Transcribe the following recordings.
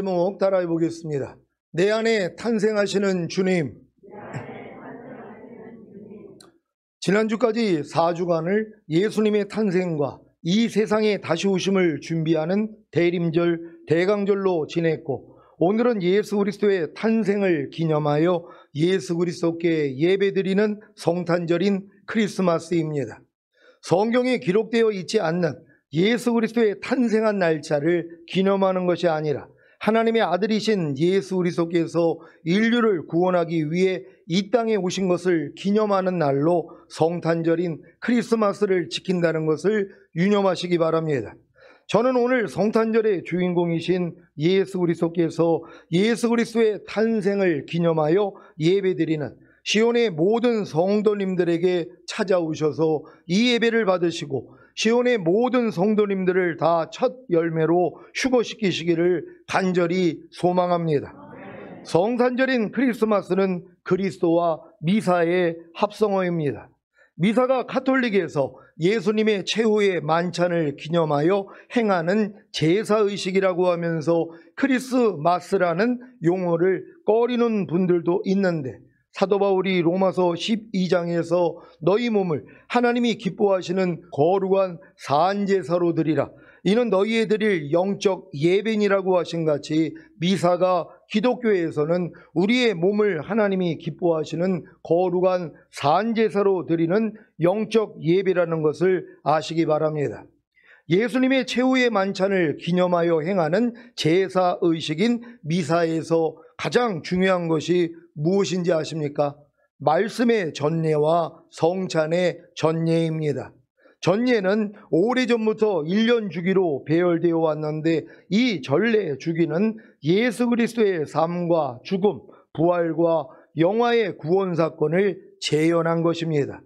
제목 따라해 보겠습니다. 내 안에 탄생하시는 주님. 지난주까지 4주간을 예수님의 탄생과 이 세상에 다시 오심을 준비하는 대림절, 대강절로 지냈고, 오늘은 예수 그리스도의 탄생을 기념하여 예수 그리스도께 예배드리는 성탄절인 크리스마스입니다. 성경에 기록되어 있지 않는 예수 그리스도의 탄생한 날짜를 기념하는 것이 아니라 하나님의 아들이신 예수 그리스도께서 인류를 구원하기 위해 이 땅에 오신 것을 기념하는 날로 성탄절인 크리스마스를 지킨다는 것을 유념하시기 바랍니다. 저는 오늘 성탄절의 주인공이신 예수 그리스도께서 예수 그리스도의 탄생을 기념하여 예배드리는 시온의 모든 성도님들에게 찾아오셔서 이 예배를 받으시고 시온의 모든 성도님들을 다 첫 열매로 휴거시키시기를 간절히 소망합니다. 성탄절인 크리스마스는 그리스도와 미사의 합성어입니다. 미사가 가톨릭에서 예수님의 최후의 만찬을 기념하여 행하는 제사의식이라고 하면서 크리스마스라는 용어를 꺼리는 분들도 있는데, 사도 바울이 로마서 12장에서 너희 몸을 하나님이 기뻐하시는 거룩한 산제사로 드리라, 이는 너희의 드릴 영적 예배니라고 하신 같이 미사가 기독교에서는 우리의 몸을 하나님이 기뻐하시는 거룩한 산제사로 드리는 영적 예배라는 것을 아시기 바랍니다. 예수님의 최후의 만찬을 기념하여 행하는 제사의식인 미사에서 가장 중요한 것이 무엇인지 아십니까? 말씀의 전례와 성찬의 전례입니다. 전례는 오래전부터 1년 주기로 배열되어 왔는데, 이 전례 주기는 예수 그리스도의 삶과 죽음, 부활과 영화의 구원 사건을 재현한 것입니다.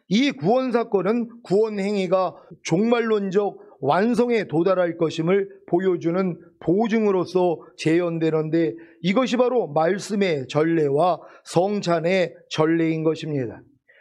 이 구원 사건은 구원 행위가 종말론적 완성에 도달할 것임을 보여주는 보증으로서 재현되는데, 이것이 바로 말씀의 전례와 성찬의 전례인 것입니다.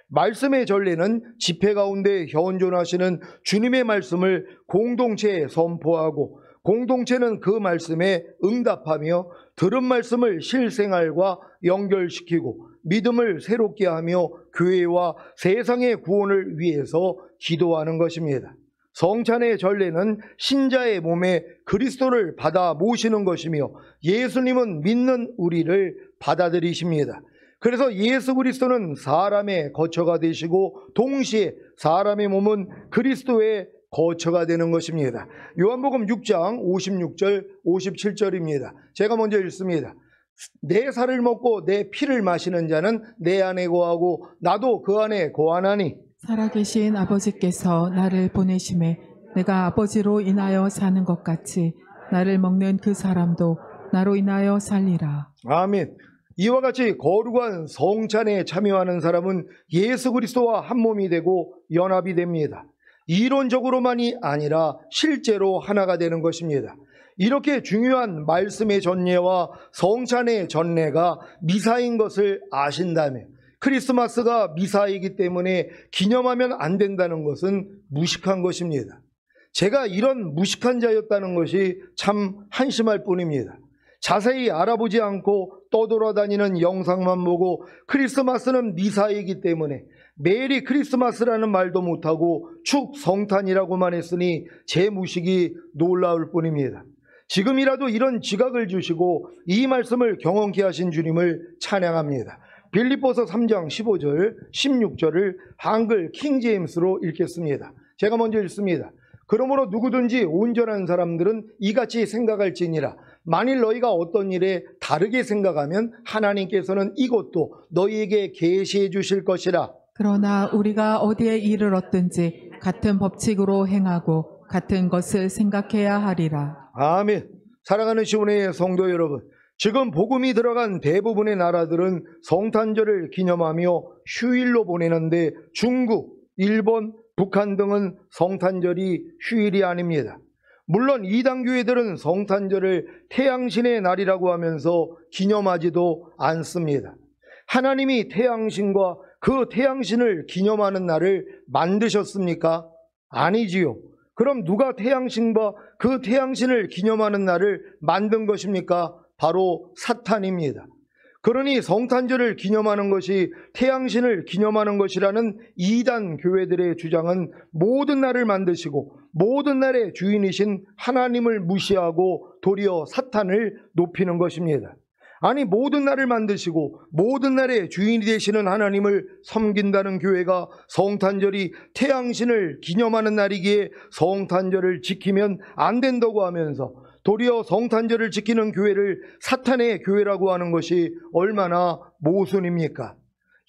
말씀의 전례는 집회 가운데 현존하시는 주님의 말씀을 공동체에 선포하고, 공동체는 그 말씀에 응답하며 들은 말씀을 실생활과 연결시키고 믿음을 새롭게 하며 교회와 세상의 구원을 위해서 기도하는 것입니다. 성찬의 전례는 신자의 몸에 그리스도를 받아 모시는 것이며, 예수님은 믿는 우리를 받아들이십니다. 그래서 예수 그리스도는 사람의 거처가 되시고 동시에 사람의 몸은 그리스도의 거처가 되는 것입니다. 요한복음 6장 56절 57절입니다. 제가 먼저 읽습니다. 내 살을 먹고 내 피를 마시는 자는 내 안에 거하고 나도 그 안에 거하나니, 살아계신 아버지께서 나를 보내심에 내가 아버지로 인하여 사는 것 같이 나를 먹는 그 사람도 나로 인하여 살리라. 아멘. 이와 같이 거룩한 성찬에 참여하는 사람은 예수 그리스도와 한 몸이 되고 연합이 됩니다. 이론적으로만이 아니라 실제로 하나가 되는 것입니다. 이렇게 중요한 말씀의 전례와 성찬의 전례가 미사인 것을 아신다면, 크리스마스가 미사이기 때문에 기념하면 안 된다는 것은 무식한 것입니다. 제가 이런 무식한 자였다는 것이 참 한심할 뿐입니다. 자세히 알아보지 않고 떠돌아다니는 영상만 보고 크리스마스는 미사이기 때문에 메리 크리스마스라는 말도 못하고 축 성탄이라고만 했으니 제 무식이 놀라울 뿐입니다. 지금이라도 이런 지각을 주시고 이 말씀을 경험케 하신 주님을 찬양합니다. 빌립보서 3장 15절 16절을 한글 킹제임스로 읽겠습니다. 제가 먼저 읽습니다. 그러므로 누구든지 온전한 사람들은 이같이 생각할지니라. 만일 너희가 어떤 일에 다르게 생각하면 하나님께서는 이것도 너희에게 계시해 주실 것이라. 그러나 우리가 어디에 일을 얻든지 같은 법칙으로 행하고 같은 것을 생각해야 하리라. 아멘. 사랑하는 시온의 성도 여러분, 지금 복음이 들어간 대부분의 나라들은 성탄절을 기념하며 휴일로 보내는데, 중국, 일본, 북한 등은 성탄절이 휴일이 아닙니다. 물론 이단교회들은 성탄절을 태양신의 날이라고 하면서 기념하지도 않습니다. 하나님이 태양신과 그 태양신을 기념하는 날을 만드셨습니까? 아니지요. 그럼 누가 태양신과 그 태양신을 기념하는 날을 만든 것입니까? 바로 사탄입니다. 그러니 성탄절을 기념하는 것이 태양신을 기념하는 것이라는 이단 교회들의 주장은 모든 날을 만드시고 모든 날의 주인이신 하나님을 무시하고 도리어 사탄을 높이는 것입니다. 아니, 모든 날을 만드시고 모든 날의 주인이 되시는 하나님을 섬긴다는 교회가 성탄절이 태양신을 기념하는 날이기에 성탄절을 지키면 안 된다고 하면서 도리어 성탄절을 지키는 교회를 사탄의 교회라고 하는 것이 얼마나 모순입니까?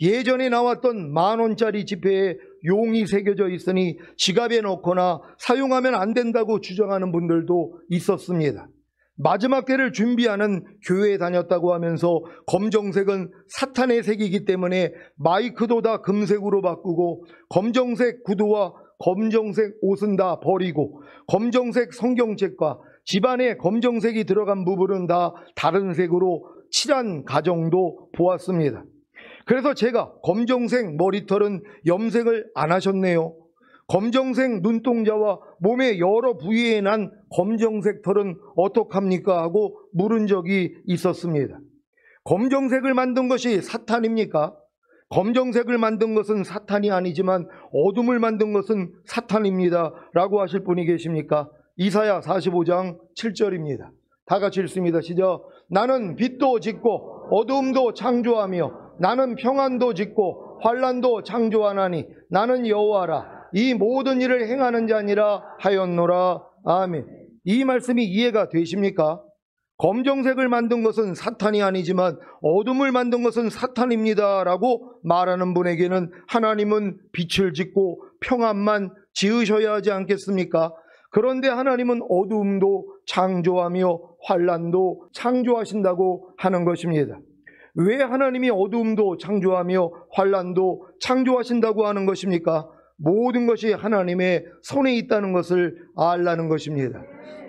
예전에 나왔던 10,000원짜리 지폐에 용이 새겨져 있으니 지갑에 넣거나 사용하면 안 된다고 주장하는 분들도 있었습니다. 마지막 때를 준비하는 교회에 다녔다고 하면서 검정색은 사탄의 색이기 때문에 마이크도 다 금색으로 바꾸고 검정색 구두와 검정색 옷은 다 버리고 검정색 성경책과 집안에 검정색이 들어간 부분은 다 다른 색으로 칠한 가정도 보았습니다. 그래서 제가 검정색 머리털은 염색을 안 하셨네요. 검정색 눈동자와 몸의 여러 부위에 난 검정색 털은 어떡합니까? 하고 물은 적이 있었습니다. 검정색을 만든 것이 사탄입니까? 검정색을 만든 것은 사탄이 아니지만 어둠을 만든 것은 사탄입니다 라고 하실 분이 계십니까? 이사야 45장 7절입니다. 다 같이 읽습니다. 시작. 나는 빛도 짓고 어두움도 창조하며 나는 평안도 짓고 환난도 창조하나니 나는 여호와라. 이 모든 일을 행하는 자니라 하였노라. 아멘. 이 말씀이 이해가 되십니까? 검정색을 만든 것은 사탄이 아니지만 어둠을 만든 것은 사탄입니다 라고 말하는 분에게는 하나님은 빛을 짓고 평안만 지으셔야 하지 않겠습니까? 그런데 하나님은 어두움도 창조하며 환난도 창조하신다고 하는 것입니다. 왜 하나님이 어두움도 창조하며 환난도 창조하신다고 하는 것입니까? 모든 것이 하나님의 손에 있다는 것을 알라는 것입니다.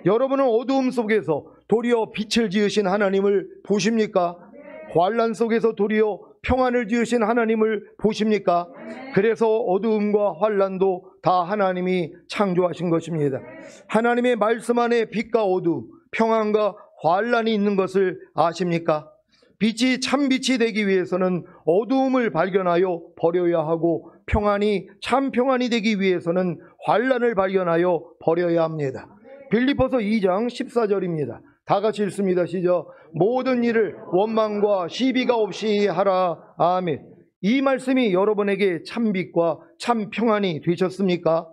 여러분은 어두움 속에서 도리어 빛을 지으신 하나님을 보십니까? 환난 속에서 도리어 평안을 지으신 하나님을 보십니까? 그래서 어두움과 환난도 다 하나님이 창조하신 것입니다. 하나님의 말씀 안에 빛과 어두움, 평안과 환난이 있는 것을 아십니까? 빛이 참 빛이 되기 위해서는 어두움을 발견하여 버려야 하고 평안이 참 평안이 되기 위해서는 환난을 발견하여 버려야 합니다. 빌립보서 2장 14절입니다. 다 같이 읽습니다. 시작. 모든 일을 원망과 시비가 없이 하라. 아멘. 이 말씀이 여러분에게 참 빛과 참 평안이 되셨습니까?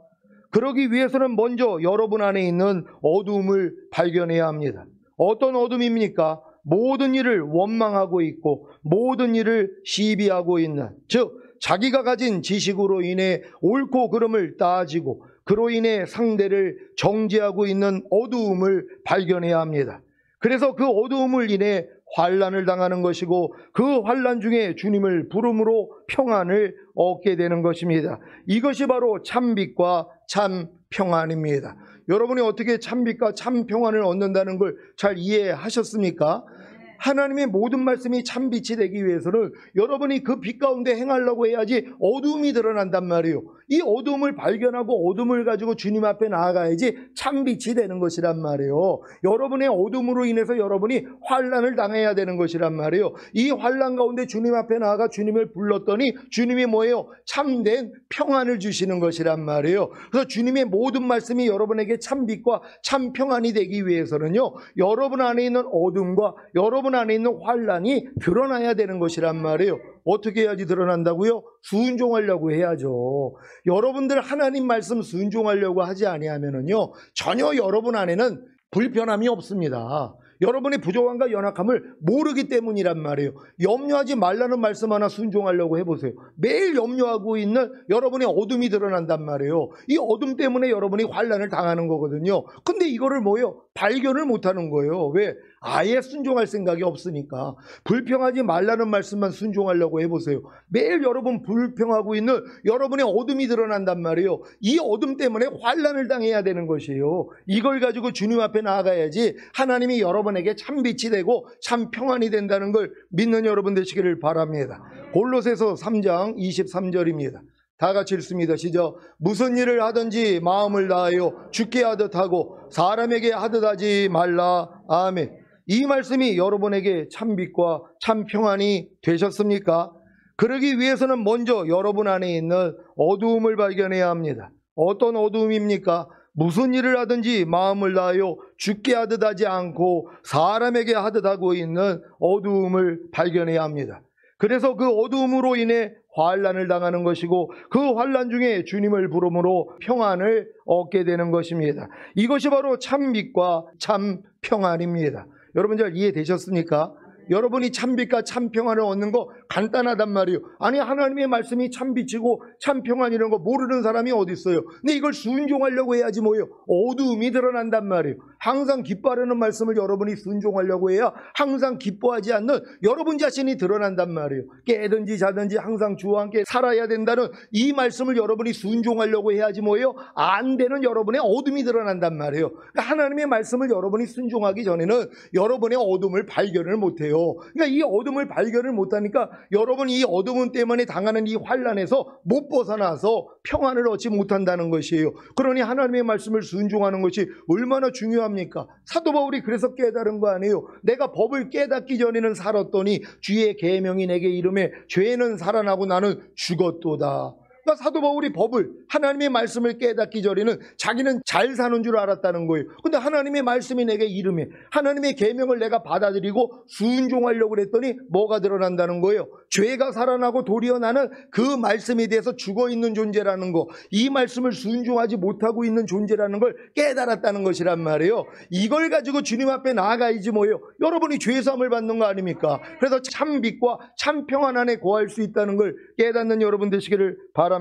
그러기 위해서는 먼저 여러분 안에 있는 어두움을 발견해야 합니다. 어떤 어둠입니까? 모든 일을 원망하고 있고 모든 일을 시비하고 있는, 즉 자기가 가진 지식으로 인해 옳고 그름을 따지고 그로 인해 상대를 정죄하고 있는 어두움을 발견해야 합니다. 그래서 그 어두움을 인해 환난을 당하는 것이고 그 환난 중에 주님을 부름으로 평안을 얻게 되는 것입니다. 이것이 바로 참빛과 참 평안입니다. 여러분이 어떻게 참빛과 참 평안을 얻는다는 걸 잘 이해하셨습니까? 하나님의 모든 말씀이 참빛이 되기 위해서는 여러분이 그 빛 가운데 행하려고 해야지 어두움이 드러난단 말이에요. 이 어두움을 발견하고 어둠을 가지고 주님 앞에 나아가야지 참빛이 되는 것이란 말이에요. 여러분의 어둠으로 인해서 여러분이 환난을 당해야 되는 것이란 말이에요. 이 환난 가운데 주님 앞에 나아가 주님을 불렀더니 주님이 뭐예요? 참된 평안을 주시는 것이란 말이에요. 그래서 주님의 모든 말씀이 여러분에게 참빛과 참 평안이 되기 위해서는요, 여러분 안에 있는 어둠과 여러분 안에 있는 환난이 드러나야 되는 것이란 말이에요. 어떻게 해야지 드러난다고요? 순종하려고 해야죠. 여러분들 하나님 말씀 순종하려고 하지 아니하면은요, 전혀 여러분 안에는 불편함이 없습니다. 여러분의 부족함과 연약함을 모르기 때문이란 말이에요. 염려하지 말라는 말씀 하나 순종하려고 해보세요. 매일 염려하고 있는 여러분의 어둠이 드러난단 말이에요. 이 어둠 때문에 여러분이 환난을 당하는 거거든요. 근데 이거를 뭐예요? 발견을 못하는 거예요. 왜? 아예 순종할 생각이 없으니까. 불평하지 말라는 말씀만 순종하려고 해보세요. 매일 여러분 불평하고 있는 여러분의 어둠이 드러난단 말이에요. 이 어둠 때문에 환난을 당해야 되는 것이에요. 이걸 가지고 주님 앞에 나아가야지 하나님이 여러분에게 참 빛이 되고 참 평안이 된다는 걸 믿는 여러분 되시기를 바랍니다. 골로새서 3장 23절입니다. 다 같이 읽습니다. 시작. 무슨 일을 하든지 마음을 다하여 주께 하듯 하고 사람에게 하듯 하지 말라. 아멘. 이 말씀이 여러분에게 참 빛과 참 평안이 되셨습니까? 그러기 위해서는 먼저 여러분 안에 있는 어두움을 발견해야 합니다. 어떤 어두움입니까? 무슨 일을 하든지 마음을 다하여 주께 하듯 하지 않고 사람에게 하듯 하고 있는 어두움을 발견해야 합니다. 그래서 그 어두움으로 인해 환난을 당하는 것이고 그 환난 중에 주님을 부름으로 평안을 얻게 되는 것입니다. 이것이 바로 참 빛과 참 평안입니다. 여러분 잘 이해되셨습니까? 여러분이 참빛과 참평안을 얻는 거 간단하단 말이에요. 아니 하나님의 말씀이 참빛이고 참평안이라는 거 모르는 사람이 어디 있어요. 근데 이걸 순종하려고 해야지 뭐예요. 어두움이 드러난단 말이에요. 항상 기뻐하려는 말씀을 여러분이 순종하려고 해야 항상 기뻐하지 않는 여러분 자신이 드러난단 말이에요. 깨든지 자든지 항상 주와 함께 살아야 된다는 이 말씀을 여러분이 순종하려고 해야지 뭐예요. 안 되는 여러분의 어둠이 드러난단 말이에요. 그러니까 하나님의 말씀을 여러분이 순종하기 전에는 여러분의 어둠을 발견을 못해요. 그러니까 이 어둠을 발견을 못하니까 여러분이 이 어둠 때문에 당하는 이 환난에서 못 벗어나서 평안을 얻지 못한다는 것이에요. 그러니 하나님의 말씀을 순종하는 것이 얼마나 중요합니까? 사도 바울이 그래서 깨달은 거 아니에요. 내가 법을 깨닫기 전에는 살았더니 주의 계명이 내게 이름에 죄는 살아나고 나는 죽었도다. 그러니까 사도 바울이 법을 하나님의 말씀을 깨닫기 전에는 자기는 잘 사는 줄 알았다는 거예요. 근데 하나님의 말씀이 내게 이름에 하나님의 계명을 내가 받아들이고 순종하려고 그랬더니 뭐가 드러난다는 거예요? 죄가 살아나고 도리어 나는 그 말씀에 대해서 죽어있는 존재라는 거, 이 말씀을 순종하지 못하고 있는 존재라는 걸 깨달았다는 것이란 말이에요. 이걸 가지고 주님 앞에 나아가야지 뭐예요? 여러분이 죄사함을 받는 거 아닙니까? 그래서 참 빛과 참 평안 안에 거할 수 있다는 걸 깨닫는 여러분 되시기를 바랍니다.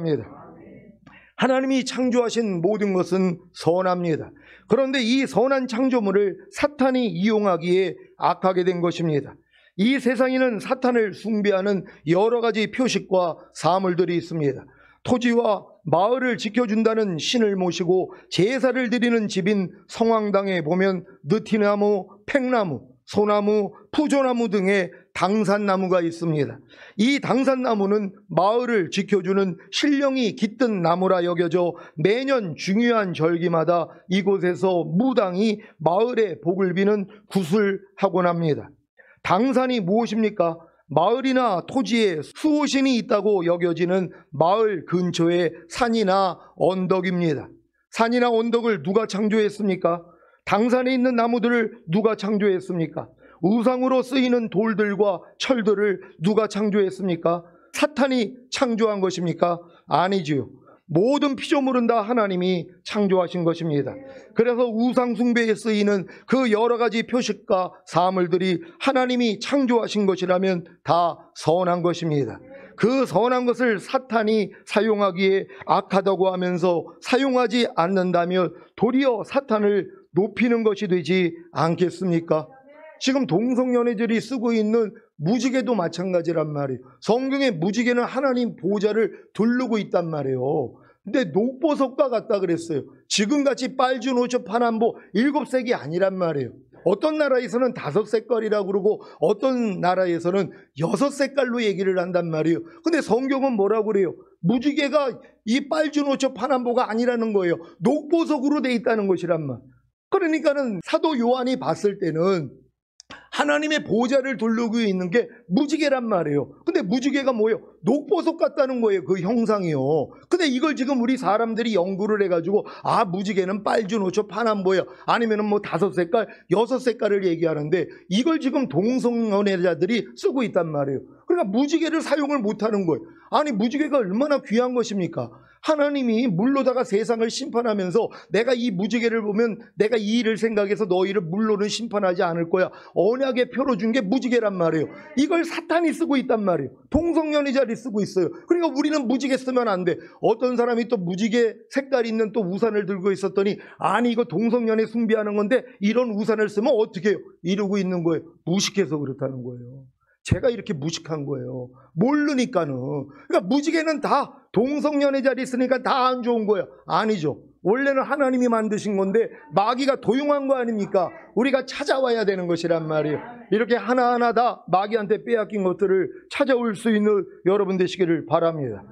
하나님이 창조하신 모든 것은 선합니다. 그런데 이 선한 창조물을 사탄이 이용하기에 악하게 된 것입니다. 이 세상에는 사탄을 숭배하는 여러 가지 표식과 사물들이 있습니다. 토지와 마을을 지켜준다는 신을 모시고 제사를 드리는 집인 성황당에 보면 느티나무, 팽나무, 소나무, 푸조나무 등의 당산나무가 있습니다. 이 당산나무는 마을을 지켜주는 신령이 깃든 나무라 여겨져 매년 중요한 절기마다 이곳에서 무당이 마을의 복을 비는 굿을 하곤 합니다. 당산이 무엇입니까? 마을이나 토지에 수호신이 있다고 여겨지는 마을 근처의 산이나 언덕입니다. 산이나 언덕을 누가 창조했습니까? 당산에 있는 나무들을 누가 창조했습니까? 우상으로 쓰이는 돌들과 철들을 누가 창조했습니까? 사탄이 창조한 것입니까? 아니지요. 모든 피조물은 다 하나님이 창조하신 것입니다. 그래서 우상 숭배에 쓰이는 그 여러 가지 표식과 사물들이 하나님이 창조하신 것이라면 다 선한 것입니다. 그 선한 것을 사탄이 사용하기에 악하다고 하면서 사용하지 않는다면 도리어 사탄을 높이는 것이 되지 않겠습니까? 지금 동성연애들이 쓰고 있는 무지개도 마찬가지란 말이에요. 성경의 무지개는 하나님 보좌를 두르고 있단 말이에요. 근데 녹보석과 같다 그랬어요. 지금같이 빨주노초 파남보 7색이 아니란 말이에요. 어떤 나라에서는 5색깔이라고 그러고 어떤 나라에서는 6색깔로 얘기를 한단 말이에요. 근데 성경은 뭐라고 그래요? 무지개가 이 빨주노초 파남보가 아니라는 거예요. 녹보석으로 돼 있다는 것이란 말. 그러니까는 사도 요한이 봤을 때는 하나님의 보좌를 두르고 있는 게 무지개란 말이에요. 근데 무지개가 뭐예요? 녹보석 같다는 거예요. 그 형상이요. 근데 이걸 지금 우리 사람들이 연구를 해가지고 아 무지개는 빨주노초 파남보야 아니면은 뭐 5색깔 6색깔을 얘기하는데 이걸 지금 동성연애자들이 쓰고 있단 말이에요. 그러니까 무지개를 사용을 못하는 거예요. 아니 무지개가 얼마나 귀한 것입니까? 하나님이 물로다가 세상을 심판하면서 내가 이 무지개를 보면 내가 이 일을 생각해서 너희를 물로는 심판하지 않을 거야. 언약의 표로 준 게 무지개란 말이에요. 이걸 사탄이 쓰고 있단 말이에요. 동성연애자들이 쓰고 있어요. 그러니까 우리는 무지개 쓰면 안 돼. 어떤 사람이 또 무지개 색깔 있는 또 우산을 들고 있었더니 아니 이거 동성연애 숭배하는 건데 이런 우산을 쓰면 어떻게 해요? 이러고 있는 거예요. 무식해서 그렇다는 거예요. 제가 이렇게 무식한 거예요. 모르니까는. 그러니까 무지개는 다 동성연애자리 있으니까 다 안 좋은 거예요. 아니죠. 원래는 하나님이 만드신 건데 마귀가 도용한 거 아닙니까? 우리가 찾아와야 되는 것이란 말이에요. 이렇게 하나하나 다 마귀한테 빼앗긴 것들을 찾아올 수 있는 여러분 되시기를 바랍니다.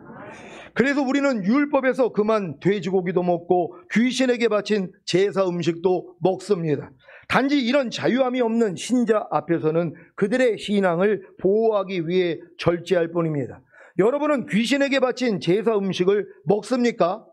그래서 우리는 율법에서 그만 돼지고기도 먹고 귀신에게 바친 제사 음식도 먹습니다. 단지 이런 자유함이 없는 신자 앞에서는 그들의 신앙을 보호하기 위해 절제할 뿐입니다. 여러분은 귀신에게 바친 제사 음식을 먹습니까?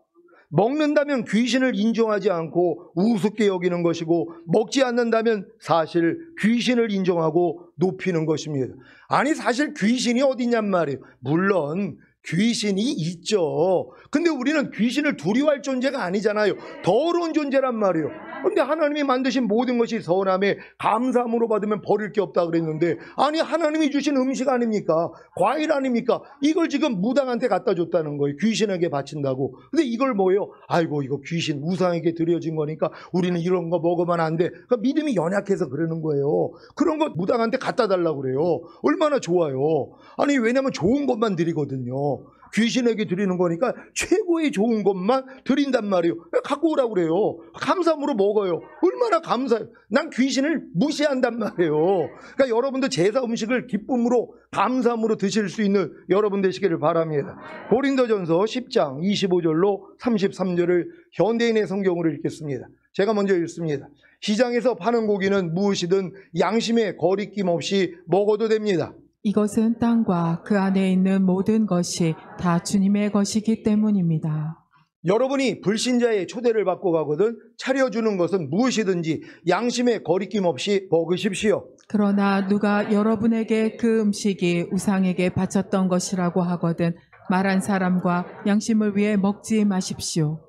먹는다면 귀신을 인정하지 않고 우습게 여기는 것이고, 먹지 않는다면 사실 귀신을 인정하고 높이는 것입니다. 아니, 사실 귀신이 어디냔 말이에요. 물론 귀신이 있죠. 근데 우리는 귀신을 두려워할 존재가 아니잖아요. 더러운 존재란 말이에요. 근데 하나님이 만드신 모든 것이 선함에 감사함으로 받으면 버릴 게 없다 그랬는데, 아니, 하나님이 주신 음식 아닙니까? 과일 아닙니까? 이걸 지금 무당한테 갖다 줬다는 거예요. 귀신에게 바친다고. 근데 이걸 뭐예요? 아이고, 이거 귀신 우상에게 드려진 거니까 우리는 이런 거 먹으면 안 돼. 그러니까 믿음이 연약해서 그러는 거예요. 그런 거 무당한테 갖다 달라고 그래요. 얼마나 좋아요. 아니, 왜냐면 좋은 것만 드리거든요. 귀신에게 드리는 거니까 최고의 좋은 것만 드린단 말이에요. 갖고 오라고 그래요. 감사함으로 먹어요. 얼마나 감사해요. 난 귀신을 무시한단 말이에요. 그러니까 여러분도 제사 음식을 기쁨으로 감사함으로 드실 수 있는 여러분 되시기를 바랍니다. 고린도전서 10장 25절로 33절을 현대인의 성경으로 읽겠습니다. 제가 먼저 읽습니다. 시장에서 파는 고기는 무엇이든 양심에 거리낌 없이 먹어도 됩니다. 이것은 땅과 그 안에 있는 모든 것이 다 주님의 것이기 때문입니다. 여러분이 불신자의 초대를 받고 가거든 차려주는 것은 무엇이든지 양심에 거리낌 없이 먹으십시오. 그러나 누가 여러분에게 그 음식이 우상에게 바쳤던 것이라고 하거든 말한 사람과 양심을 위해 먹지 마십시오.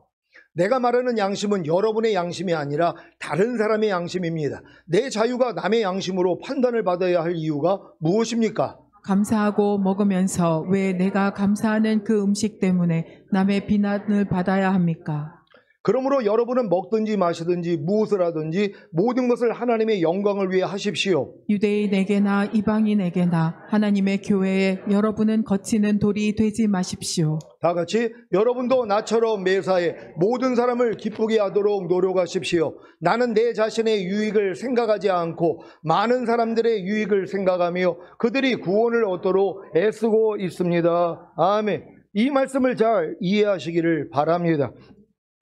내가 말하는 양심은 여러분의 양심이 아니라 다른 사람의 양심입니다. 내 자유가 남의 양심으로 판단을 받아야 할 이유가 무엇입니까? 감사하고 먹으면서 왜 내가 감사하는 그 음식 때문에 남의 비난을 받아야 합니까? 그러므로 여러분은 먹든지 마시든지 무엇을 하든지 모든 것을 하나님의 영광을 위해 하십시오. 유대인에게나 이방인에게나 하나님의 교회에 여러분은 거치는 돌이 되지 마십시오. 다 같이 여러분도 나처럼 매사에 모든 사람을 기쁘게 하도록 노력하십시오. 나는 내 자신의 유익을 생각하지 않고 많은 사람들의 유익을 생각하며 그들이 구원을 얻도록 애쓰고 있습니다. 아멘. 이 말씀을 잘 이해하시기를 바랍니다.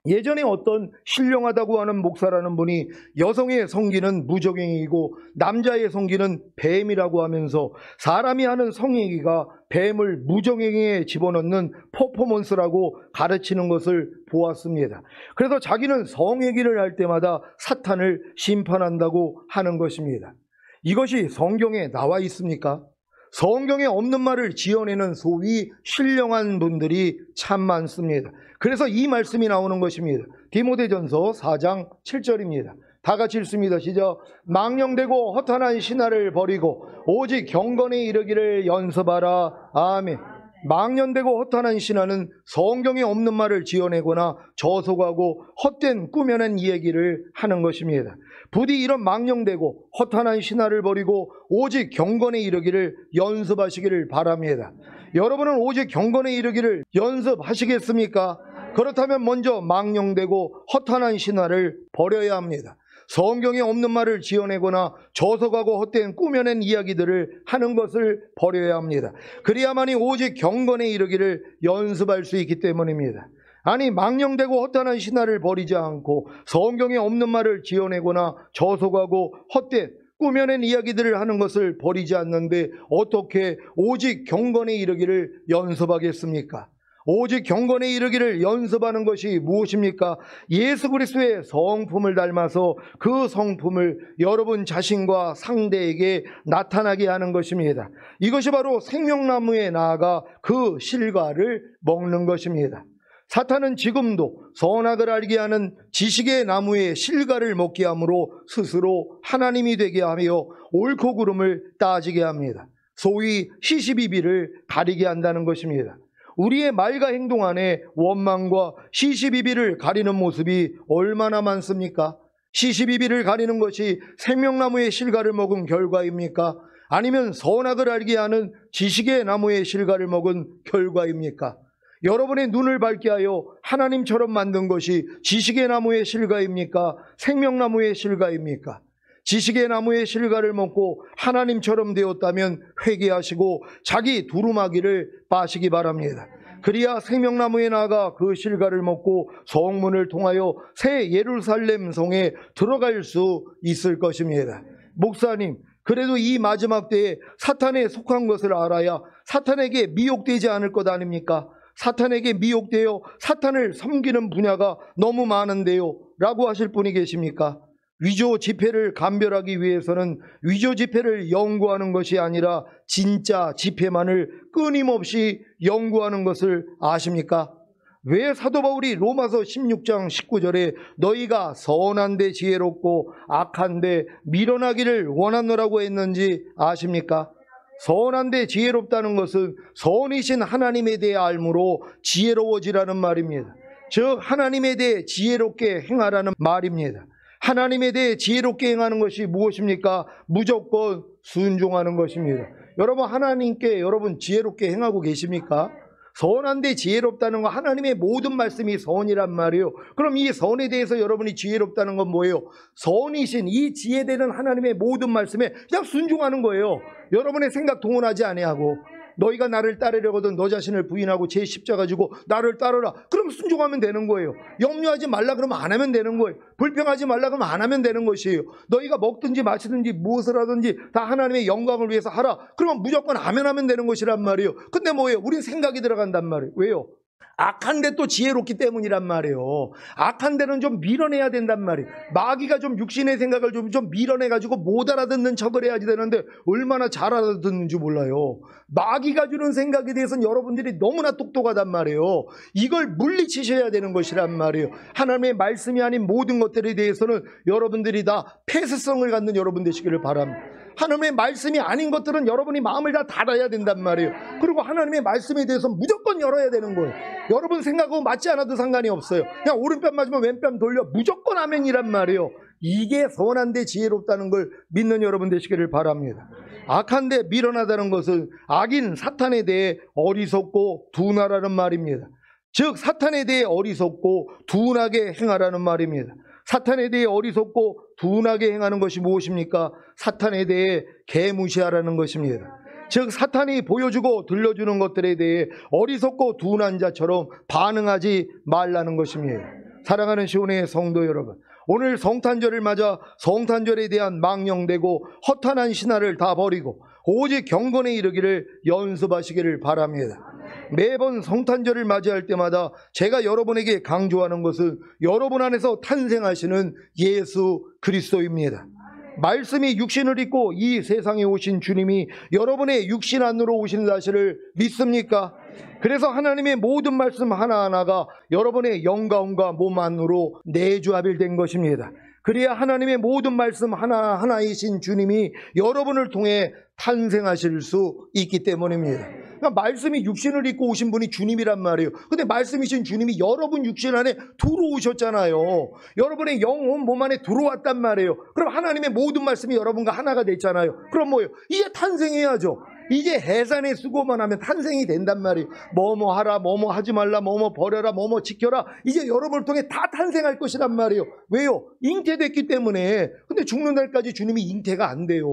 예전에 어떤 신령하다고 하는 목사라는 분이 여성의 성기는 무적행위이고 남자의 성기는 뱀이라고 하면서 사람이 하는 성행위가 뱀을 무적행위에 집어넣는 퍼포먼스라고 가르치는 것을 보았습니다. 그래서 자기는 성행위를 할 때마다 사탄을 심판한다고 하는 것입니다. 이것이 성경에 나와 있습니까? 성경에 없는 말을 지어내는 소위 신령한 분들이 참 많습니다. 그래서 이 말씀이 나오는 것입니다. 디모데전서 4장 7절입니다. 다 같이 읽습니다. 시작. 망령되고 허탄한 신화를 버리고 오직 경건에 이르기를 연습하라. 아멘. 망령되고 허탄한 신화는 성경에 없는 말을 지어내거나 저속하고 헛된 꾸며낸 이야기를 하는 것입니다. 부디 이런 망령되고 허탄한 신화를 버리고 오직 경건에 이르기를 연습하시기를 바랍니다. 여러분은 오직 경건에 이르기를 연습하시겠습니까? 그렇다면 먼저 망령되고 허탄한 신화를 버려야 합니다. 성경에 없는 말을 지어내거나 저속하고 헛된 꾸며낸 이야기들을 하는 것을 버려야 합니다. 그래야만이 오직 경건에 이르기를 연습할 수 있기 때문입니다. 아니, 망령되고 허탄한 신화를 버리지 않고 성경에 없는 말을 지어내거나 저속하고 헛된 꾸며낸 이야기들을 하는 것을 버리지 않는데 어떻게 오직 경건에 이르기를 연습하겠습니까? 오직 경건에 이르기를 연습하는 것이 무엇입니까? 예수 그리스도의 성품을 닮아서 그 성품을 여러분 자신과 상대에게 나타나게 하는 것입니다. 이것이 바로 생명나무에 나아가 그 실과를 먹는 것입니다. 사탄은 지금도 선악을 알게 하는 지식의 나무의 실과를 먹게 함으로 스스로 하나님이 되게 하며 옳고 그름을 따지게 합니다. 소위 시시비비를 가리게 한다는 것입니다. 우리의 말과 행동 안에 원망과 시시비비를 가리는 모습이 얼마나 많습니까? 시시비비를 가리는 것이 생명나무의 실과를 먹은 결과입니까? 아니면 선악을 알게 하는 지식의 나무의 실과를 먹은 결과입니까? 여러분의 눈을 밝게 하여 하나님처럼 만든 것이 지식의 나무의 실과입니까? 생명나무의 실과입니까? 지식의 나무의 실과를 먹고 하나님처럼 되었다면 회개하시고 자기 두루마기를 빠시기 바랍니다. 그리야 생명나무에 나아가 그 실과를 먹고 성문을 통하여 새 예루살렘 성에 들어갈 수 있을 것입니다. 목사님, 그래도 이 마지막 때에 사탄에 속한 것을 알아야 사탄에게 미혹되지 않을 것 아닙니까? 사탄에게 미혹되어 사탄을 섬기는 분야가 너무 많은데요 라고 하실 분이 계십니까? 위조 지폐를 감별하기 위해서는 위조 지폐를 연구하는 것이 아니라 진짜 지폐만을 끊임없이 연구하는 것을 아십니까? 왜 사도 바울이 로마서 16장 19절에 너희가 선한데 지혜롭고 악한데 미련하기를 원하노라고 했는지 아십니까? 선한데 지혜롭다는 것은 선이신 하나님에 대해 알므로 지혜로워지라는 말입니다. 즉 하나님에 대해 지혜롭게 행하라는 말입니다. 하나님에 대해 지혜롭게 행하는 것이 무엇입니까? 무조건 순종하는 것입니다. 여러분, 하나님께 여러분 지혜롭게 행하고 계십니까? 선한데 지혜롭다는 건 하나님의 모든 말씀이 선이란 말이에요. 그럼 이 선에 대해서 여러분이 지혜롭다는 건 뭐예요? 선이신 이 지혜되는 하나님의 모든 말씀에 그냥 순종하는 거예요. 여러분의 생각 동원하지 아니하고, 너희가 나를 따르려거든 너 자신을 부인하고 제 십자가 지고 나를 따르라. 그럼 순종하면 되는 거예요. 염려하지 말라 그러면 안 하면 되는 거예요. 불평하지 말라 그러면 안 하면 되는 것이에요. 너희가 먹든지 마시든지 무엇을 하든지 다 하나님의 영광을 위해서 하라. 그러면 무조건 아멘하면 되는 것이란 말이에요. 근데 뭐예요? 우린 생각이 들어간단 말이에요. 왜요? 악한 데 또 지혜롭기 때문이란 말이에요. 악한 데는 좀 밀어내야 된단 말이에요. 마귀가 좀 육신의 생각을 좀 밀어내가지고 못 알아듣는 척을 해야지 되는데 얼마나 잘 알아듣는지 몰라요. 마귀가 주는 생각에 대해서는 여러분들이 너무나 똑똑하단 말이에요. 이걸 물리치셔야 되는 것이란 말이에요. 하나님의 말씀이 아닌 모든 것들에 대해서는 여러분들이 다 폐쇄성을 갖는 여러분 되시기를 바랍니다. 하나님의 말씀이 아닌 것들은 여러분이 마음을 다 닫아야 된단 말이에요. 그리고 하나님의 말씀에 대해서 무조건 열어야 되는 거예요. 여러분 생각하고 맞지 않아도 상관이 없어요. 그냥 오른뺨 맞으면 왼뺨 돌려 무조건 아멘이란 말이에요. 이게 선한데 지혜롭다는 걸 믿는 여러분 되시기를 바랍니다. 악한데 미련하다는 것은 악인 사탄에 대해 어리석고 둔하라는 말입니다. 즉 사탄에 대해 어리석고 둔하게 행하라는 말입니다. 사탄에 대해 어리석고 둔하게 행하는 것이 무엇입니까? 사탄에 대해 개무시하라는 것입니다. 즉 사탄이 보여주고 들려주는 것들에 대해 어리석고 둔한 자처럼 반응하지 말라는 것입니다. 사랑하는 시온의 성도 여러분, 오늘 성탄절을 맞아 성탄절에 대한 망령되고 허탄한 신화를 다 버리고 오직 경건에 이르기를 연습하시기를 바랍니다. 매번 성탄절을 맞이할 때마다 제가 여러분에게 강조하는 것은 여러분 안에서 탄생하시는 예수 그리스도입니다. 말씀이 육신을 입고 이 세상에 오신 주님이 여러분의 육신 안으로 오신 사실을 믿습니까? 그래서 하나님의 모든 말씀 하나하나가 여러분의 영가움과 몸 안으로 내주합일된 것입니다. 그래야 하나님의 모든 말씀 하나하나이신 주님이 여러분을 통해 탄생하실 수 있기 때문입니다. 그러니까 말씀이 육신을 입고 오신 분이 주님이란 말이에요. 근데 말씀이신 주님이 여러분 육신 안에 들어오셨잖아요. 여러분의 영혼 몸 안에 들어왔단 말이에요. 그럼 하나님의 모든 말씀이 여러분과 하나가 됐잖아요. 그럼 뭐예요? 이제 탄생해야죠. 이제 해산의 수고만 하면 탄생이 된단 말이에요. 뭐뭐 하라, 뭐뭐 하지 말라, 뭐뭐 버려라, 뭐뭐 지켜라. 이제 여러분을 통해 다 탄생할 것이란 말이에요. 왜요? 잉태됐기 때문에. 근데 죽는 날까지 주님이 잉태가 안 돼요.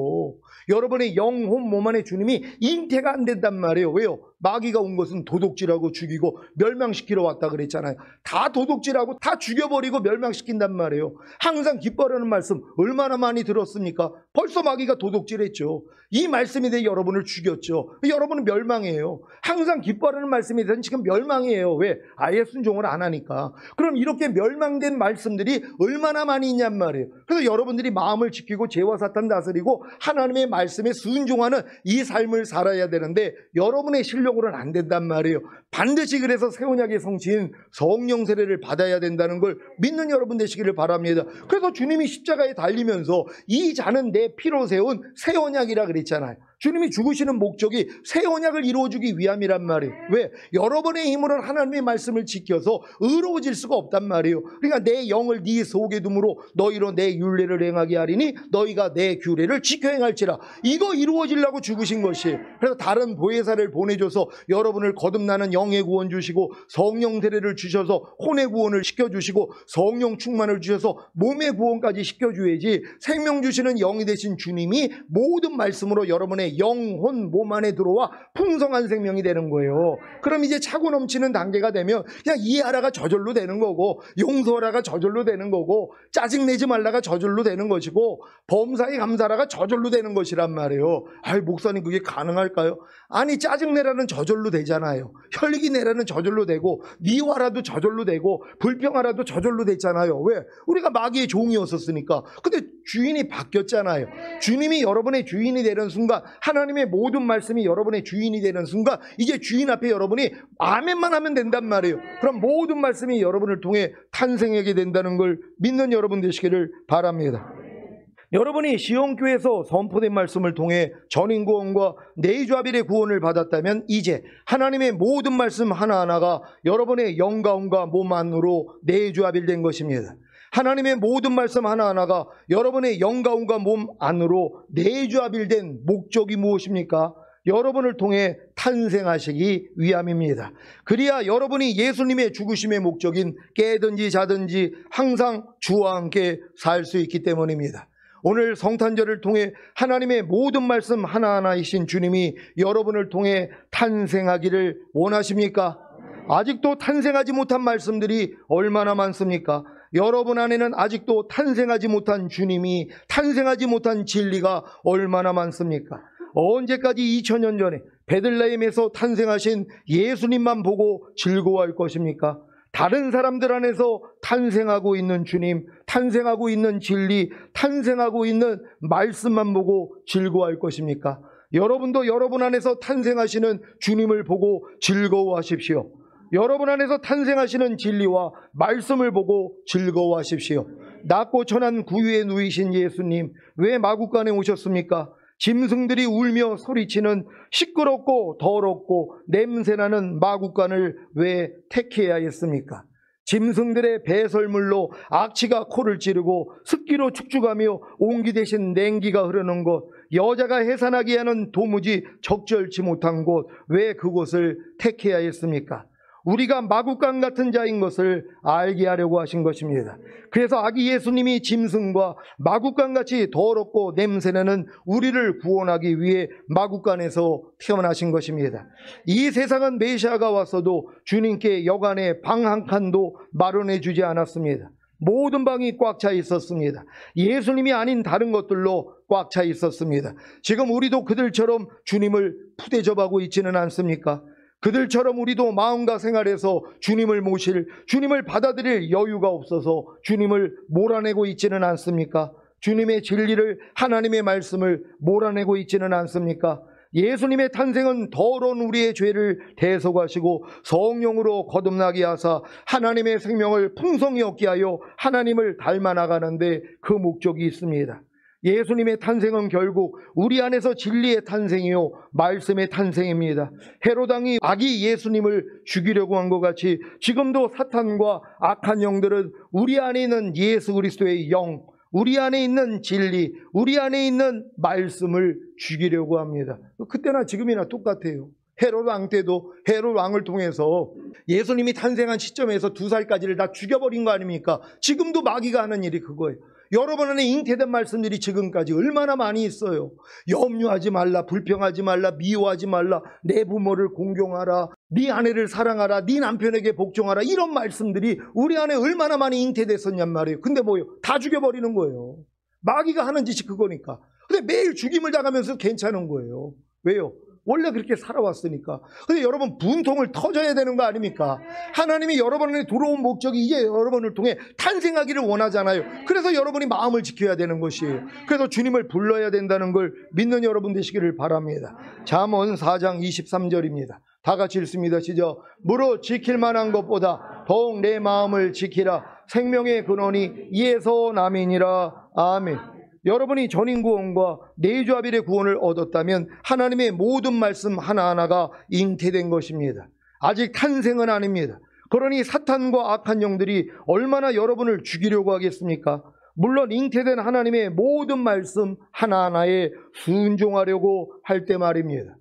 여러분의 영혼 몸 안에 주님이 잉태가 안 된단 말이에요. 왜요? 마귀가 온 것은 도둑질하고 죽이고 멸망시키러 왔다 그랬잖아요. 다 도둑질하고 다 죽여버리고 멸망시킨단 말이에요. 항상 기뻐하라는 말씀 얼마나 많이 들었습니까? 벌써 마귀가 도둑질했죠. 이 말씀에 대해 여러분을 죽였죠. 여러분은 멸망이에요. 항상 기뻐하라는 말씀에 대해서는 지금 멸망이에요. 왜? 아예 순종을 안 하니까. 그럼 이렇게 멸망된 말씀들이 얼마나 많이 있냔 말이에요. 그래서 여러분들이 마음을 지키고 죄와 사탄 다스리고 하나님의 말씀에 순종하는 이 삶을 살아야 되는데 여러분의 실력으로는 안 된단 말이에요. 반드시 그래서 새 언약의 성취인 성령 세례를 받아야 된다는 걸 믿는 여러분 되시기를 바랍니다. 그래서 주님이 십자가에 달리면서 이 잔은 내 피로 세운 새 언약이라 그랬잖아요. 주님이 죽으시는 목적이 새 언약을 이루어주기 위함이란 말이에요. 왜? 여러분의 힘으로는 하나님의 말씀을 지켜서 의로워질 수가 없단 말이에요. 그러니까 내 영을 네 속에 둠으로 너희로 내 율례를 행하게 하리니 너희가 내 규례를 지켜 행할지라. 이거 이루어지려고 죽으신 것이에요. 그래서 다른 보혜사를 보내줘서 여러분을 거듭나는 영의 구원 주시고 성령 세례를 주셔서 혼의 구원을 시켜주시고 성령 충만을 주셔서 몸의 구원까지 시켜줘야지 생명 주시는 영이 되신 주님이 모든 말씀으로 여러분의 여러분의 영혼 몸 안에 들어와 풍성한 생명이 되는 거예요. 그럼 이제 차고 넘치는 단계가 되면 그냥 이해하라가 저절로 되는 거고, 용서하라가 저절로 되는 거고, 짜증내지 말라가 저절로 되는 것이고, 범사에 감사하라가 저절로 되는 것이란 말이에요. 아이, 목사님 그게 가능할까요? 아니, 짜증내라는 저절로 되잖아요. 혈기 내라는 저절로 되고, 미워라도 저절로 되고, 불평하라도 저절로 됐잖아요. 왜? 우리가 마귀의 종이었었으니까. 근데 주인이 바뀌었잖아요. 주님이 여러분의 주인이 되는 순간, 하나님의 모든 말씀이 여러분의 주인이 되는 순간, 이제 주인 앞에 여러분이 아멘만 하면 된단 말이에요. 그럼 모든 말씀이 여러분을 통해 탄생하게 된다는 걸 믿는 여러분 되시기를 바랍니다. 여러분이 시온교회에서 선포된 말씀을 통해 전인구원과 내주아빌의 구원을 받았다면 이제 하나님의 모든 말씀 하나하나가 여러분의 영가운과 몸 안으로 내주아빌된 것입니다. 하나님의 모든 말씀 하나하나가 여러분의 영가운과 몸 안으로 내주아빌된 목적이 무엇입니까? 여러분을 통해 탄생하시기 위함입니다. 그래야 여러분이 예수님의 죽으심의 목적인 깨든지 자든지 항상 주와 함께 살 수 있기 때문입니다. 오늘 성탄절을 통해 하나님의 모든 말씀 하나하나이신 주님이 여러분을 통해 탄생하기를 원하십니까? 아직도 탄생하지 못한 말씀들이 얼마나 많습니까? 여러분 안에는 아직도 탄생하지 못한 주님이, 탄생하지 못한 진리가 얼마나 많습니까? 언제까지 2000년 전에 베들레헴에서 탄생하신 예수님만 보고 즐거워할 것입니까? 다른 사람들 안에서 탄생하고 있는 주님, 탄생하고 있는 진리, 탄생하고 있는 말씀만 보고 즐거워할 것입니까? 여러분도 여러분 안에서 탄생하시는 주님을 보고 즐거워하십시오. 여러분 안에서 탄생하시는 진리와 말씀을 보고 즐거워하십시오. 낮고 천한 구유에 누이신 예수님, 왜 마구간에 오셨습니까? 짐승들이 울며 소리치는 시끄럽고 더럽고 냄새나는 마구간을 왜 택해야 했습니까? 짐승들의 배설물로 악취가 코를 찌르고 습기로 축축하며 온기 대신 냉기가 흐르는 곳, 여자가 해산하게 하는 도무지 적절치 못한 곳, 왜 그곳을 택해야 했습니까? 우리가 마구간 같은 자인 것을 알게 하려고 하신 것입니다. 그래서 아기 예수님이 짐승과 마구간같이 더럽고 냄새나는 우리를 구원하기 위해 마구간에서 태어나신 것입니다. 이 세상은 메시아가 왔어도 주님께 여간에 방 한 칸도 마련해 주지 않았습니다. 모든 방이 꽉 차 있었습니다. 예수님이 아닌 다른 것들로 꽉 차 있었습니다. 지금 우리도 그들처럼 주님을 푸대접하고 있지는 않습니까? 그들처럼 우리도 마음과 생활에서 주님을 모실, 주님을 받아들일 여유가 없어서 주님을 몰아내고 있지는 않습니까? 주님의 진리를, 하나님의 말씀을 몰아내고 있지는 않습니까? 예수님의 탄생은 더러운 우리의 죄를 대속하시고 성령으로 거듭나게 하사 하나님의 생명을 풍성히 얻게 하여 하나님을 닮아 나가는데 그 목적이 있습니다. 예수님의 탄생은 결국 우리 안에서 진리의 탄생이요 말씀의 탄생입니다. 헤롯 왕이 아기 예수님을 죽이려고 한 것 같이 지금도 사탄과 악한 영들은 우리 안에 있는 예수 그리스도의 영, 우리 안에 있는 진리, 우리 안에 있는 말씀을 죽이려고 합니다. 그때나 지금이나 똑같아요. 헤롯 왕 때도 헤롯 왕을 통해서 예수님이 탄생한 시점에서 2살까지를 다 죽여버린 거 아닙니까? 지금도 마귀가 하는 일이 그거예요. 여러분 안에 잉태된 말씀들이 지금까지 얼마나 많이 있어요. 염려하지 말라, 불평하지 말라, 미워하지 말라, 내 부모를 공경하라, 네 아내를 사랑하라, 네 남편에게 복종하라, 이런 말씀들이 우리 안에 얼마나 많이 잉태됐었냔 말이에요. 근데 뭐예요? 다 죽여버리는 거예요. 마귀가 하는 짓이 그거니까. 근데 매일 죽임을 당하면서 괜찮은 거예요. 왜요? 원래 그렇게 살아왔으니까. 근데 여러분 분통을 터져야 되는 거 아닙니까? 하나님이 여러분에 들어온 목적이 이제 여러분을 통해 탄생하기를 원하잖아요. 그래서 여러분이 마음을 지켜야 되는 것이에요. 그래서 주님을 불러야 된다는 걸 믿는 여러분 되시기를 바랍니다. 잠언 4장 23절입니다. 다 같이 읽습니다. 시작. 무릇 지킬 만한 것보다 더욱 내 마음을 지키라. 생명의 근원이 이에서 남이니라. 아멘. 여러분이 전인구원과 내주아빌의 구원을 얻었다면 하나님의 모든 말씀 하나하나가 잉태된 것입니다. 아직 탄생은 아닙니다. 그러니 사탄과 악한 영들이 얼마나 여러분을 죽이려고 하겠습니까? 물론 잉태된 하나님의 모든 말씀 하나하나에 순종하려고 할 때 말입니다.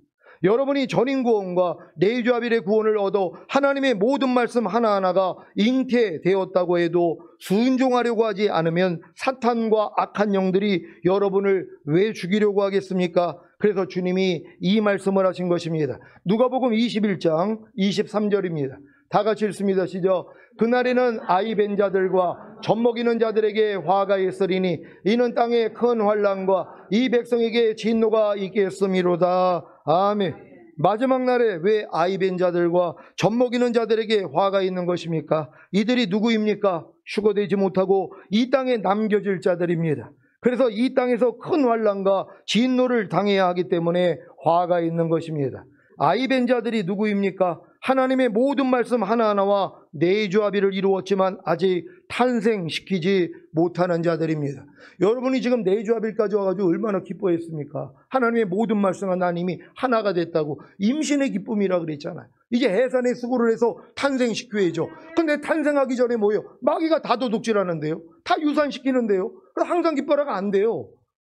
여러분이 전인구원과 내주아빌의 구원을 얻어 하나님의 모든 말씀 하나하나가 잉태되었다고 해도 순종하려고 하지 않으면 사탄과 악한 영들이 여러분을 왜 죽이려고 하겠습니까? 그래서 주님이 이 말씀을 하신 것입니다. 누가복음 21장 23절입니다. 다 같이 읽습니다. 시작. 그날에는 아이 벤 자들과 젖먹이는 자들에게 화가 있으리니 이는 땅에 큰 환난과 이 백성에게 진노가 있겠음이로다. 아멘. 마지막 날에 왜 아이 벤 자들과 젖먹이는 자들에게 화가 있는 것입니까? 이들이 누구입니까? 휴거되지 못하고 이 땅에 남겨질 자들입니다. 그래서 이 땅에서 큰 환난과 진노를 당해야 하기 때문에 화가 있는 것입니다. 아이 벤 자들이 누구입니까? 하나님의 모든 말씀 하나하나와 내조합의를 이루었지만 아직 탄생시키지 못하는 자들입니다. 여러분이 지금 내조합일까지 와가지고 얼마나 기뻐했습니까? 하나님의 모든 말씀 하나님이 하나가 됐다고. 임신의 기쁨이라 그랬잖아요. 이제 해산의 수고를 해서 탄생시켜야죠. 근데 탄생하기 전에 뭐예요? 마귀가 다 도둑질하는데요. 다 유산시키는데요. 그래서 항상 기뻐라가 안 돼요.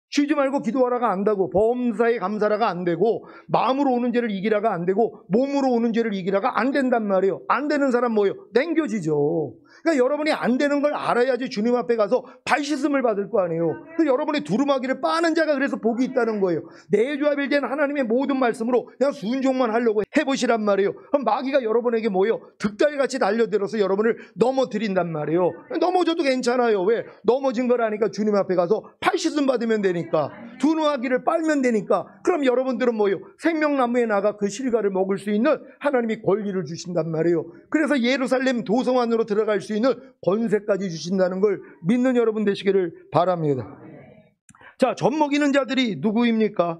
쉬지 말고 기도하라가 안 되고, 범사에 감사라가 안 되고, 마음으로 오는 죄를 이기라가 안 되고, 몸으로 오는 죄를 이기라가 안 된단 말이에요. 안 되는 사람 뭐예요? 냉겨지죠. 그러니까 여러분이 안 되는 걸 알아야지 주님 앞에 가서 발 씻음을 받을 거 아니에요. 그래서 여러분의 두루마기를 빠는 자가 그래서 복이 있다는 거예요. 내조합일된 하나님의 모든 말씀으로 그냥 순종만 하려고 해보시란 말이에요. 그럼 마귀가 여러분에게 뭐예요? 득달같이 달려들어서 여러분을 넘어뜨린단 말이에요. 넘어져도 괜찮아요. 왜? 넘어진 걸 아니까 주님 앞에 가서 발 씻음 받으면 되니까, 두루마기를 빨면 되니까. 그럼 여러분들은 뭐예요? 생명나무에 나가 그 실과를 먹을 수 있는 하나님이 권리를 주신단 말이에요. 그래서 예루살렘 도성 안으로 들어갈 수 있는 권세까지 주신다는 걸 믿는 여러분 되시기를 바랍니다. 자, 젖먹이는 자들이 누구입니까?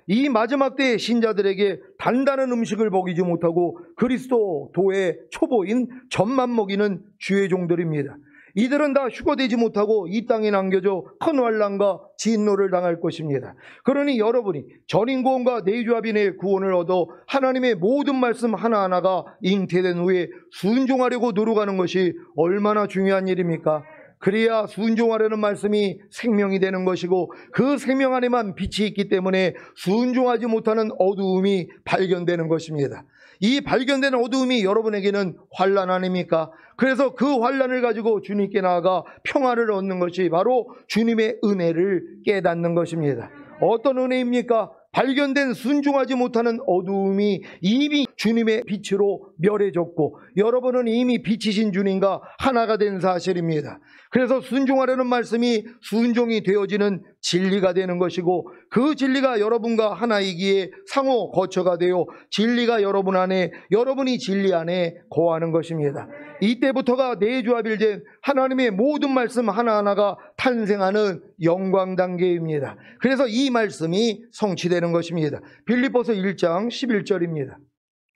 이 마지막 때의 신자들에게 단단한 음식을 먹이지 못하고 그리스도도의 초보인 젖만 먹이는 주의 종들입니다. 이들은 다 휴거되지 못하고 이 땅에 남겨져 큰 환난과 진노를 당할 것입니다. 그러니 여러분이 전인구원과 내조합인의 구원을 얻어 하나님의 모든 말씀 하나하나가 잉태된 후에 순종하려고 노력하는 것이 얼마나 중요한 일입니까? 그래야 순종하려는 말씀이 생명이 되는 것이고, 그 생명 안에만 빛이 있기 때문에 순종하지 못하는 어두움이 발견되는 것입니다. 이 발견되는 어두움이 여러분에게는 환난 아닙니까? 그래서 그 환난을 가지고 주님께 나아가 평화를 얻는 것이 바로 주님의 은혜를 깨닫는 것입니다. 어떤 은혜입니까? 발견된 순종하지 못하는 어두움이 이미 주님의 빛으로 멸해졌고, 여러분은 이미 빛이신 주님과 하나가 된 사실입니다. 그래서 순종하려는 말씀이 순종이 되어지는 진리가 되는 것이고, 그 진리가 여러분과 하나이기에 상호 거처가 되어 진리가 여러분 안에, 여러분이 진리 안에 거하는 것입니다. 이때부터가 내조합일된 하나님의 모든 말씀 하나하나가 탄생하는 영광 단계입니다. 그래서 이 말씀이 성취되는 것입니다. 빌립보서 1장 11절입니다.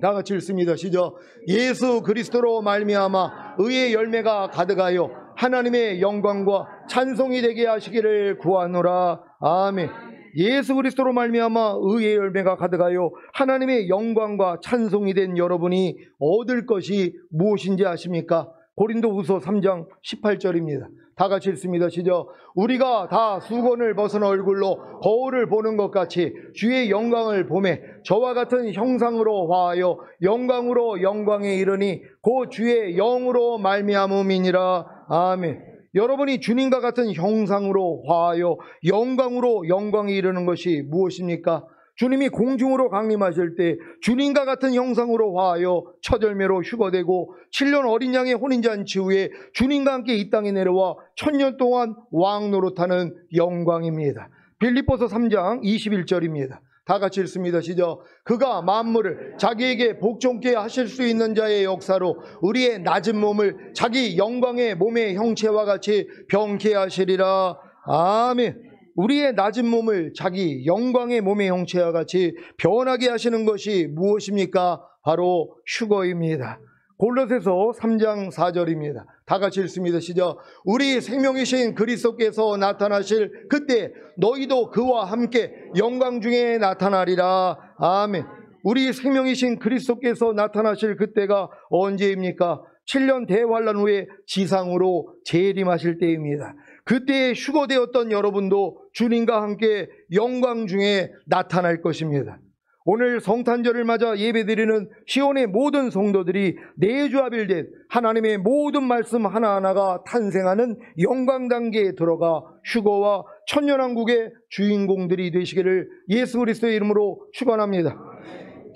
다 같이 읽습니다. 시작. 예수 그리스도로 말미암아 의의 열매가 가득하여 하나님의 영광과 찬송이 되게 하시기를 구하노라. 아멘. 예수 그리스도로 말미암아 의의 열매가 가득하여 하나님의 영광과 찬송이 된 여러분이 얻을 것이 무엇인지 아십니까? 고린도후서 3장 18절입니다. 다 같이 읽습니다. 시작. 우리가 다 수건을 벗은 얼굴로 거울을 보는 것 같이 주의 영광을 보매 저와 같은 형상으로 화하여 영광으로 영광에 이르니 곧 주의 영으로 말미암음이니라. 아멘. 여러분이 주님과 같은 형상으로 화하여 영광으로 영광에 이르는 것이 무엇입니까? 주님이 공중으로 강림하실 때 주님과 같은 형상으로 화하여 첫 열매로 휴거되고 7년 어린 양의 혼인잔치 후에 주님과 함께 이 땅에 내려와 1000년 동안 왕 노릇하는 영광입니다. 빌립보서 3장 21절입니다. 다 같이 읽습니다. 시작. 그가 만물을 자기에게 복종케 하실 수 있는 자의 역사로 우리의 낮은 몸을 자기 영광의 몸의 형체와 같이 병케 하시리라. 아멘. 우리의 낮은 몸을 자기 영광의 몸의 형체와 같이 변하게 하시는 것이 무엇입니까? 바로 휴거입니다. 골로새서 3장 4절입니다. 다 같이 읽습니다. 시작. 우리 생명이신 그리스도께서 나타나실 그때 너희도 그와 함께 영광 중에 나타나리라. 아멘. 우리 생명이신 그리스도께서 나타나실 그때가 언제입니까? 7년 대환란 후에 지상으로 재림하실 때입니다. 그때에 휴거되었던 여러분도 주님과 함께 영광 중에 나타날 것입니다. 오늘 성탄절을 맞아 예배드리는 시온의 모든 성도들이 내주합일된 하나님의 모든 말씀 하나하나가 탄생하는 영광 단계에 들어가 휴거와 천년왕국의 주인공들이 되시기를 예수 그리스도의 이름으로 축원합니다.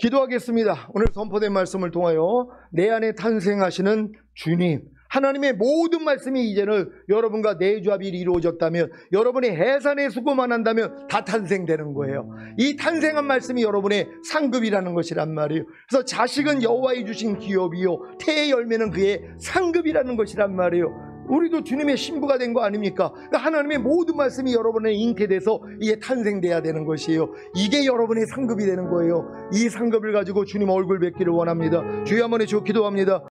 기도하겠습니다. 오늘 선포된 말씀을 통하여 내 안에 탄생하시는 주님, 하나님의 모든 말씀이 이제는 여러분과 내주합이 이루어졌다면, 여러분의 해산의 수고만 한다면 다 탄생되는 거예요. 이 탄생한 말씀이 여러분의 상급이라는 것이란 말이에요. 그래서 자식은 여호와의 주신 기업이요 태의 열매는 그의 상급이라는 것이란 말이에요. 우리도 주님의 신부가 된 거 아닙니까? 그러니까 하나님의 모든 말씀이 여러분의 잉태돼서 이게 탄생돼야 되는 것이에요. 이게 여러분의 상급이 되는 거예요. 이 상급을 가지고 주님 얼굴 뵙기를 원합니다. 주여 한번 해주시고 기도합니다.